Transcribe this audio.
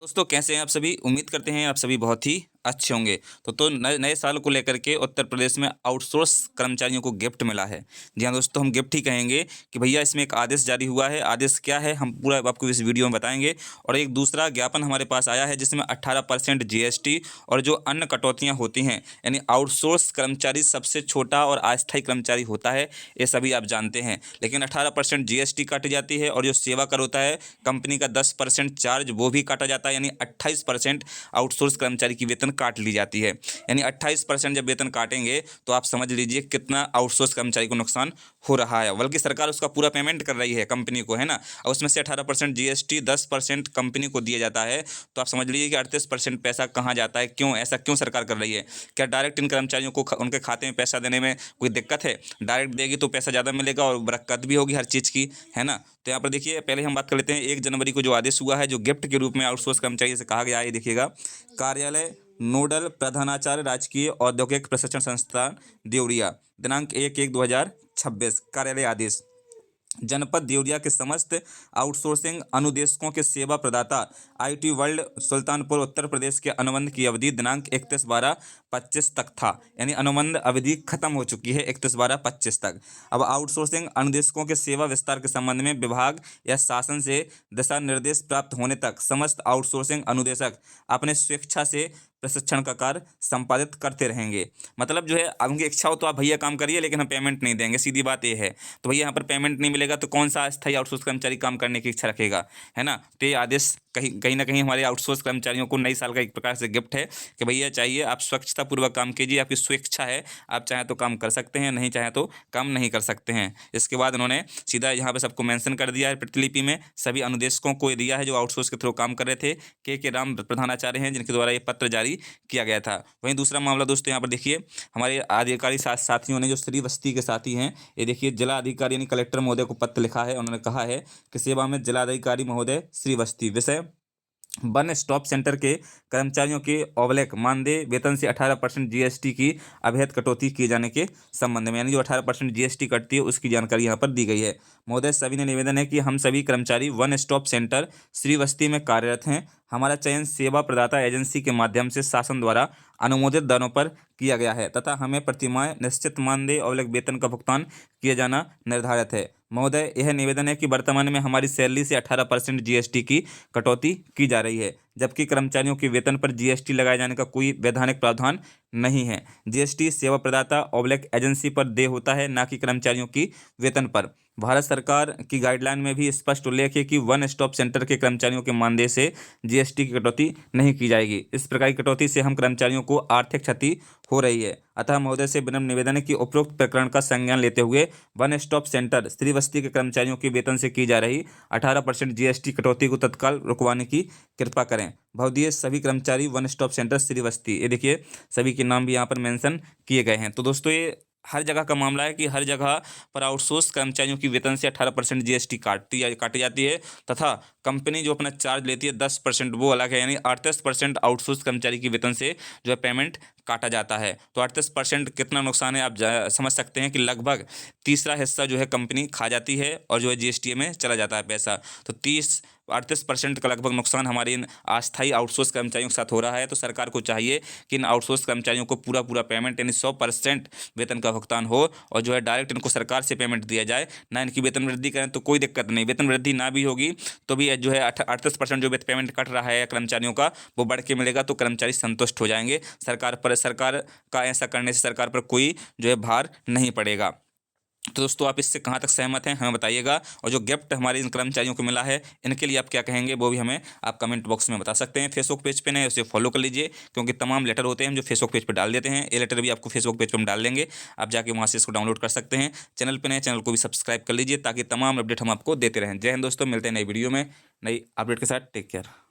दोस्तों कैसे हैं आप सभी। उम्मीद करते हैं आप सभी बहुत ही अच्छे होंगे। तो नए नए साल को लेकर के उत्तर प्रदेश में आउटसोर्स कर्मचारियों को गिफ्ट मिला है। जी हाँ दोस्तों, हम गिफ्ट ही कहेंगे कि भैया इसमें एक आदेश जारी हुआ है। आदेश क्या है हम पूरा आपको इस वीडियो में बताएंगे। और एक दूसरा ज्ञापन हमारे पास आया है जिसमें 18% जीएसटी और जो अन्य कटौतियाँ होती हैं, यानी आउटसोर्स कर्मचारी सबसे छोटा और अस्थायी कर्मचारी होता है, ये सभी आप जानते हैं। लेकिन 18% जीएसटी काटी जाती है और जो सेवा कर होता है कंपनी का 10% चार्ज वो भी काटा जाता है, यानी 28% आउटसोर्स कर्मचारी की वेतन काट ली जाती है। यानी 28% जब वेतन काटेंगे तो आप समझ लीजिए कितना आउटसोर्स कर्मचारी को नुकसान हो रहा है। बल्कि सरकार उसका पूरा पेमेंट कर रही है कंपनी को, है ना। और उसमें से 18% जीएसटी, 10% कंपनी को दिया जाता है। तो आप समझ लीजिए कि 38% पैसा कहाँ जाता है। क्यों ऐसा क्यों सरकार कर रही है? क्या डायरेक्ट इन कर्मचारियों को उनके खाते में पैसा देने में कोई दिक्कत है? डायरेक्ट देगी तो पैसा ज़्यादा मिलेगा और बरकत भी होगी हर चीज़ की, है ना। तो यहाँ पर देखिए, पहले हम बात कर लेते हैं 1 जनवरी को जो आदेश हुआ है, जो गिफ्ट के रूप में आउटसोर्स कर्मचारी से कहा गया है। ये देखिएगा, कार्यालय नोडल प्रधानाचार्य राजकीय औद्योगिक प्रशिक्षण संस्थान देवरिया, दिनांक 1/1/2026। कार्यालय आदेश: जनपद देवरिया के समस्त आउटसोर्सिंग अनुदेशकों के सेवा प्रदाता आईटी वर्ल्ड सुल्तानपुर उत्तर प्रदेश के अनुबंध की अवधि दिनांक 31/12/25 तक था। यानी अनुबंध अवधि खत्म हो चुकी है 31/12/25 तक। अब आउटसोर्सिंग अनुदेशकों के सेवा विस्तार के संबंध में विभाग या शासन से दिशा निर्देश प्राप्त होने तक समस्त आउटसोर्सिंग अनुदेशक अपने स्वेच्छा से प्रशिक्षण का कार्य संपादित करते रहेंगे। मतलब जो है, उनकी इच्छा हो तो आप भैया काम करिए, लेकिन हम पेमेंट नहीं देंगे, सीधी बात ये है। तो भैया यहाँ पर पेमेंट नहीं मिलेगा तो कौन सा अस्थायी आउटसोर्स कर्मचारी काम करने की इच्छा रखेगा, है ना। तो ये आदेश कहीं कहीं ना कहीं हमारे आउटसोर्स कर्मचारियों को नई साल का एक प्रकार से गिफ्ट है कि भैया चाहिए आप स्वच्छतापूर्वक काम कीजिए, आपकी स्वेच्छा है, आप चाहें तो काम कर सकते हैं, नहीं चाहें तो काम नहीं कर सकते हैं। इसके बाद उन्होंने सीधा यहाँ पर सबको मेंशन कर दिया है प्रतिलिपि में, सभी अनुदेशकों को ये दिया है जो आउटसोर्स के थ्रू काम कर रहे थे। के राम प्रधानाचार्य हैं जिनके द्वारा ये पत्र जारी किया गया था। वहीं दूसरा मामला दोस्तों, यहाँ पर देखिए, हमारे अधिकारी साथियों ने, जो श्रीवस्ती के साथी हैं, ये देखिए, जिला अधिकारी यानी कलेक्टर महोदय को पत्र लिखा है। उन्होंने कहा है कि सेवा में जिलाधिकारी महोदय श्रीवस्ती, विषय वन स्टॉप सेंटर के कर्मचारियों के मानदेय वेतन से 18% जीएसटी की अवैध कटौती किए जाने के संबंध में, यानी जो 18% जीएसटी कटती है उसकी जानकारी यहाँ पर दी गई है। महोदय, सभी ने निवेदन है कि हम सभी कर्मचारी वन स्टॉप सेंटर श्रीवस्ती में कार्यरत हैं। हमारा चयन सेवा प्रदाता एजेंसी के माध्यम से शासन द्वारा अनुमोदित दरों पर किया गया है तथा हमें प्रतिमाह निश्चित मानदेय और वेतन का भुगतान किया जाना निर्धारित है। महोदय, यह निवेदन है कि वर्तमान में हमारी सैलरी से 18% जीएसटी की कटौती की जा रही है, जबकि कर्मचारियों के वेतन पर जीएसटी लगाए जाने का कोई वैधानिक प्रावधान नहीं है। जीएसटी सेवा प्रदाता एजेंसी पर देय होता है, ना कि कर्मचारियों की वेतन पर। भारत सरकार की गाइडलाइन में भी स्पष्ट उल्लेख है कि वन स्टॉप सेंटर के कर्मचारियों के मानदेय से जीएसटी की कटौती नहीं की जाएगी। इस प्रकार की कटौती से हम कर्मचारियों को आर्थिक क्षति हो रही है। अतः महोदय से विनम्र निवेदन है कि उपरोक्त प्रकरण का संज्ञान लेते हुए वन स्टॉप सेंटर श्रीवस्ती के कर्मचारियों के वेतन से की जा रही 18% जीएसटी कटौती को तत्काल रुकवाने की कृपा करें। भवदीय सभी कर्मचारी वन स्टॉप सेंटर श्रीवस्ती। ये देखिए, सभी के नाम भी यहाँ पर मेंशन किए गए हैं। तो दोस्तों, ये हर जगह का मामला है कि हर जगह पर आउटसोर्स कर्मचारियों की वेतन से 18% जीएसटी काटी जाती है तथा कंपनी जो अपना चार्ज लेती है 10% वो अलग है। यानी 38% आउटसोर्स कर्मचारी की वेतन से जो है पेमेंट काटा जाता है। तो 38% कितना नुकसान है आप समझ सकते हैं कि लगभग तीसरा हिस्सा जो है कंपनी खा जाती है और जो है जीएसटी में चला जाता है पैसा। तो 38% का लगभग नुकसान हमारे इन अस्थायी आउटसोर्स कर्मचारियों के साथ हो रहा है। तो सरकार को चाहिए कि इन आउटसोर्स कर्मचारियों को पूरा पेमेंट यानी 100% वेतन का भुगतान हो और जो है डायरेक्ट इनको सरकार से पेमेंट दिया जाए, ना इनकी वेतन वृद्धि करें तो कोई दिक्कत नहीं। वेतन वृद्धि ना भी होगी तो भी जो है 38% जो पेमेंट कट रहा है कर्मचारियों का वो बढ़ के मिलेगा, तो कर्मचारी संतुष्ट हो जाएंगे। सरकार का ऐसा करने से सरकार पर कोई जो है भार नहीं पड़ेगा। तो दोस्तों, आप इससे कहाँ तक सहमत हैं हमें बताइएगा। और जो गिफ्ट हमारे इन कर्मचारियों को मिला है इनके लिए आप क्या कहेंगे वो भी हमें आप कमेंट बॉक्स में बता सकते हैं। फेसबुक पेज पे नए उसे फॉलो कर लीजिए, क्योंकि तमाम लेटर होते हैं हम जो फेसबुक पेज पर डाल देते हैं। ये लेटर भी आपको फेसबुक पेज पर हम डाल देंगे, आप जाके वहाँ से इसको डाउनलोड कर सकते हैं। चैनल पर नए, चैनल को भी सब्सक्राइब कर लीजिए ताकि तमाम अपडेट हम आपको देते रहें। जय हिंद दोस्तों, मिलते हैं नई वीडियो में नई अपडेट के साथ। Take care.